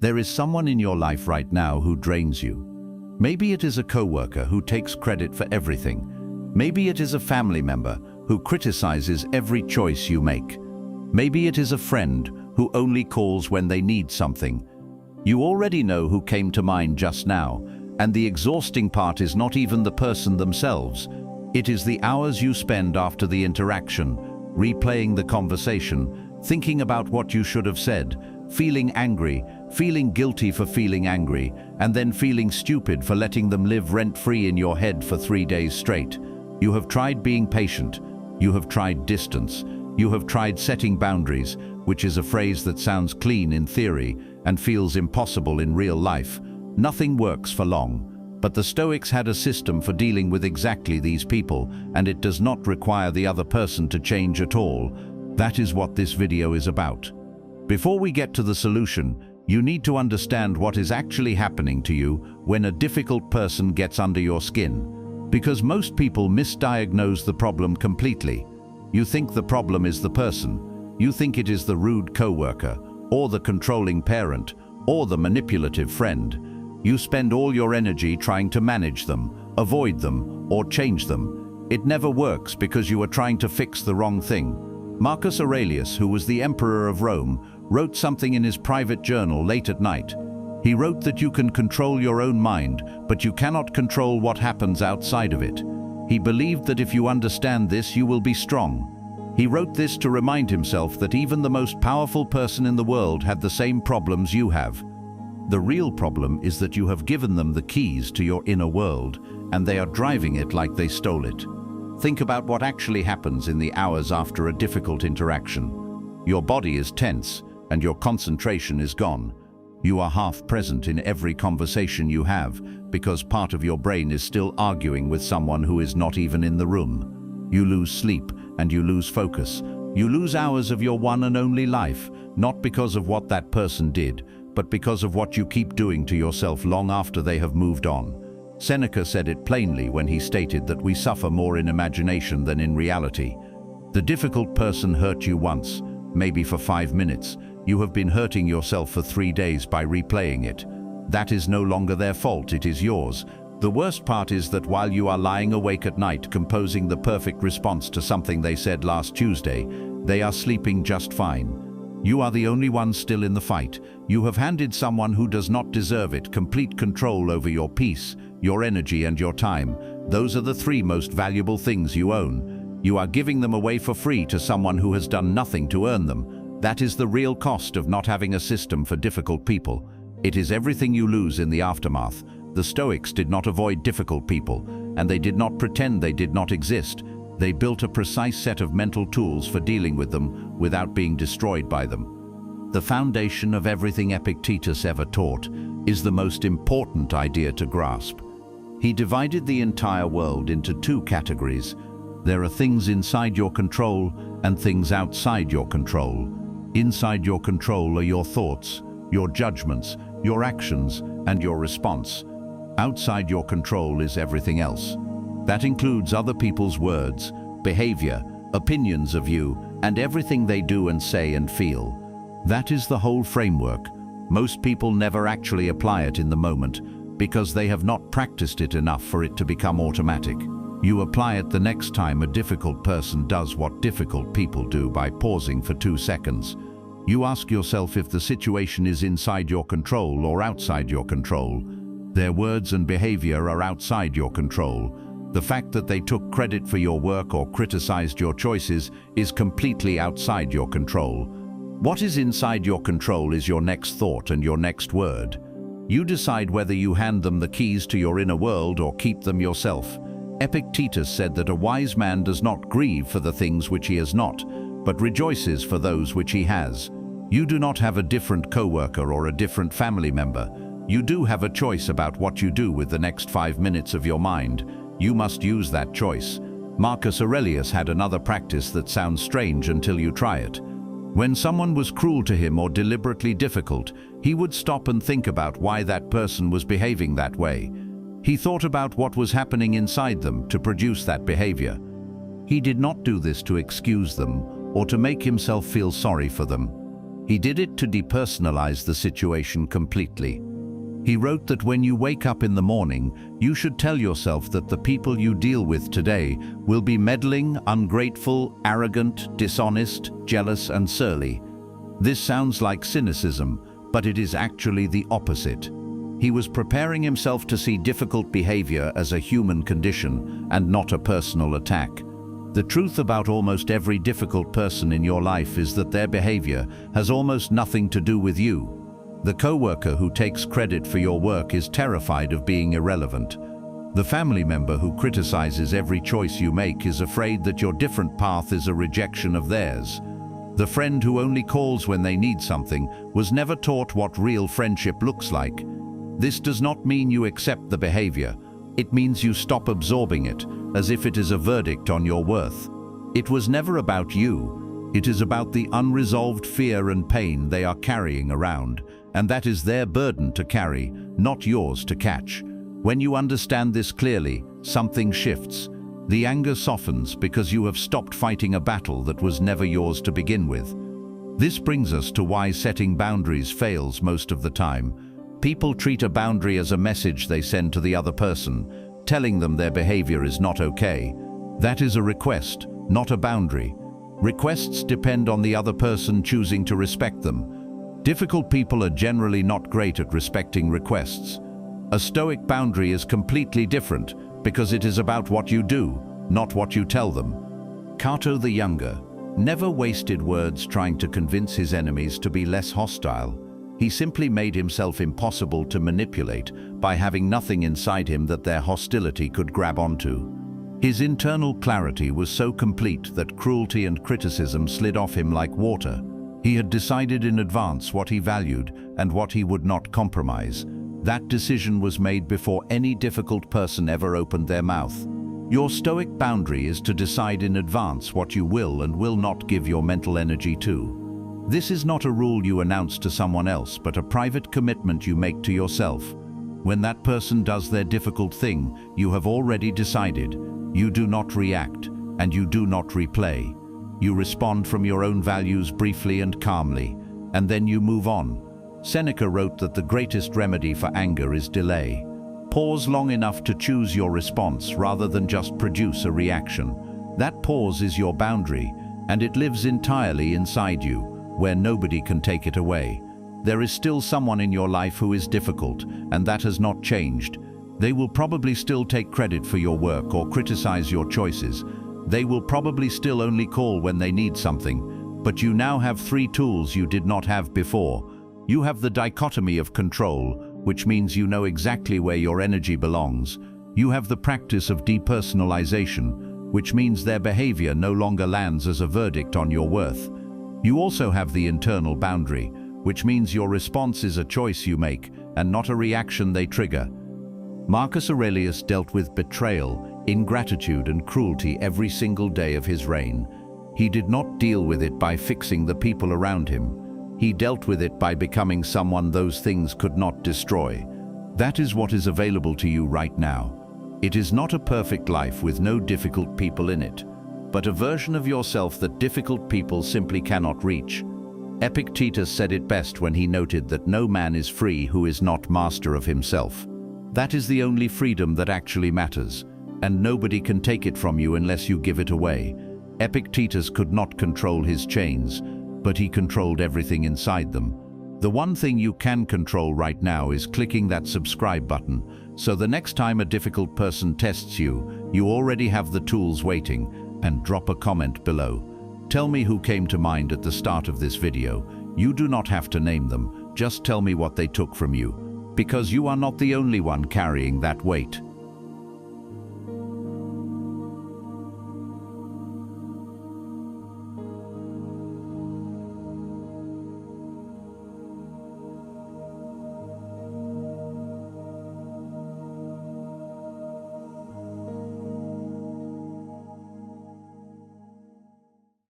There is someone in your life right now who drains you. Maybe it is a coworker who takes credit for everything. Maybe it is a family member who criticizes every choice you make. Maybe it is a friend who only calls when they need something. You already know who came to mind just now, and the exhausting part is not even the person themselves. It is the hours you spend after the interaction, replaying the conversation, thinking about what you should have said, feeling angry, feeling guilty for feeling angry, and then feeling stupid for letting them live rent-free in your head for 3 days straight. You have tried being patient. You have tried distance. You have tried setting boundaries, which is a phrase that sounds clean in theory and feels impossible in real life. Nothing works for long. But the Stoics had a system for dealing with exactly these people, and it does not require the other person to change at all. That is what this video is about. Before we get to the solution, you need to understand what is actually happening to you when a difficult person gets under your skin. Because most people misdiagnose the problem completely. You think the problem is the person. You think it is the rude coworker, or the controlling parent, or the manipulative friend. You spend all your energy trying to manage them, avoid them, or change them. It never works because you are trying to fix the wrong thing. Marcus Aurelius, who was the emperor of Rome, wrote something in his private journal late at night. He wrote that you can control your own mind, but you cannot control what happens outside of it. He believed that if you understand this, you will be strong. He wrote this to remind himself that even the most powerful person in the world had the same problems you have. The real problem is that you have given them the keys to your inner world, and they are driving it like they stole it. Think about what actually happens in the hours after a difficult interaction. Your body is tense, and your concentration is gone. You are half present in every conversation you have, because part of your brain is still arguing with someone who is not even in the room. You lose sleep, and you lose focus. You lose hours of your one and only life, not because of what that person did, but because of what you keep doing to yourself long after they have moved on. Seneca said it plainly when he stated that we suffer more in imagination than in reality. The difficult person hurt you once, maybe for 5 minutes. You have been hurting yourself for 3 days by replaying it. That is no longer their fault, it is yours. The worst part is that while you are lying awake at night composing the perfect response to something they said last Tuesday, they are sleeping just fine. You are the only one still in the fight. You have handed someone who does not deserve it complete control over your peace, your energy, and your time. Those are the 3 most valuable things you own. You are giving them away for free to someone who has done nothing to earn them. That is the real cost of not having a system for difficult people. It is everything you lose in the aftermath. The Stoics did not avoid difficult people, and they did not pretend they did not exist. They built a precise set of mental tools for dealing with them without being destroyed by them. The foundation of everything Epictetus ever taught is the most important idea to grasp. He divided the entire world into 2 categories. There are things inside your control and things outside your control. Inside your control are your thoughts, your judgments, your actions, and your response. Outside your control is everything else. That includes other people's words, behavior, opinions of you, and everything they do and say and feel. That is the whole framework. Most people never actually apply it in the moment because they have not practiced it enough for it to become automatic. You apply it the next time a difficult person does what difficult people do by pausing for 2 seconds. You ask yourself if the situation is inside your control or outside your control. Their words and behavior are outside your control. The fact that they took credit for your work or criticized your choices is completely outside your control. What is inside your control is your next thought and your next word. You decide whether you hand them the keys to your inner world or keep them yourself. Epictetus said that a wise man does not grieve for the things which he has not, but rejoices for those which he has. You do not have a different coworker or a different family member. You do have a choice about what you do with the next 5 minutes of your mind. You must use that choice. Marcus Aurelius had another practice that sounds strange until you try it. When someone was cruel to him or deliberately difficult, he would stop and think about why that person was behaving that way. He thought about what was happening inside them to produce that behavior. He did not do this to excuse them or to make himself feel sorry for them. He did it to depersonalize the situation completely. He wrote that when you wake up in the morning, you should tell yourself that the people you deal with today will be meddling, ungrateful, arrogant, dishonest, jealous, and surly. This sounds like cynicism, but it is actually the opposite. He was preparing himself to see difficult behavior as a human condition and not a personal attack. The truth about almost every difficult person in your life is that their behavior has almost nothing to do with you. The coworker who takes credit for your work is terrified of being irrelevant. The family member who criticizes every choice you make is afraid that your different path is a rejection of theirs. The friend who only calls when they need something was never taught what real friendship looks like. This does not mean you accept the behavior. It means you stop absorbing it, as if it is a verdict on your worth. It was never about you. It is about the unresolved fear and pain they are carrying around, and that is their burden to carry, not yours to catch. When you understand this clearly, something shifts. The anger softens because you have stopped fighting a battle that was never yours to begin with. This brings us to why setting boundaries fails most of the time. People treat a boundary as a message they send to the other person, telling them their behavior is not okay. That is a request, not a boundary. Requests depend on the other person choosing to respect them. Difficult people are generally not great at respecting requests. A Stoic boundary is completely different because it is about what you do, not what you tell them. Cato the Younger never wasted words trying to convince his enemies to be less hostile. He simply made himself impossible to manipulate by having nothing inside him that their hostility could grab onto. His internal clarity was so complete that cruelty and criticism slid off him like water. He had decided in advance what he valued and what he would not compromise. That decision was made before any difficult person ever opened their mouth. Your Stoic boundary is to decide in advance what you will and will not give your mental energy to. This is not a rule you announce to someone else, but a private commitment you make to yourself. When that person does their difficult thing, you have already decided. You do not react, and you do not replay. You respond from your own values briefly and calmly, and then you move on. Seneca wrote that the greatest remedy for anger is delay. Pause long enough to choose your response rather than just produce a reaction. That pause is your boundary, and it lives entirely inside you, where nobody can take it away. There is still someone in your life who is difficult, and that has not changed. They will probably still take credit for your work or criticize your choices. They will probably still only call when they need something. But you now have 3 tools you did not have before. You have the dichotomy of control, which means you know exactly where your energy belongs. You have the practice of depersonalization, which means their behavior no longer lands as a verdict on your worth. You also have the internal boundary, which means your response is a choice you make and not a reaction they trigger. Marcus Aurelius dealt with betrayal, ingratitude, and cruelty every single day of his reign. He did not deal with it by fixing the people around him. He dealt with it by becoming someone those things could not destroy. That is what is available to you right now. It is not a perfect life with no difficult people in it, but a version of yourself that difficult people simply cannot reach. Epictetus said it best when he noted that no man is free who is not master of himself. That is the only freedom that actually matters, and nobody can take it from you unless you give it away. Epictetus could not control his chains, but he controlled everything inside them. The one thing you can control right now is clicking that subscribe button, so the next time a difficult person tests you, you already have the tools waiting. And drop a comment below. Tell me who came to mind at the start of this video. You do not have to name them, just tell me what they took from you, because you are not the only one carrying that weight.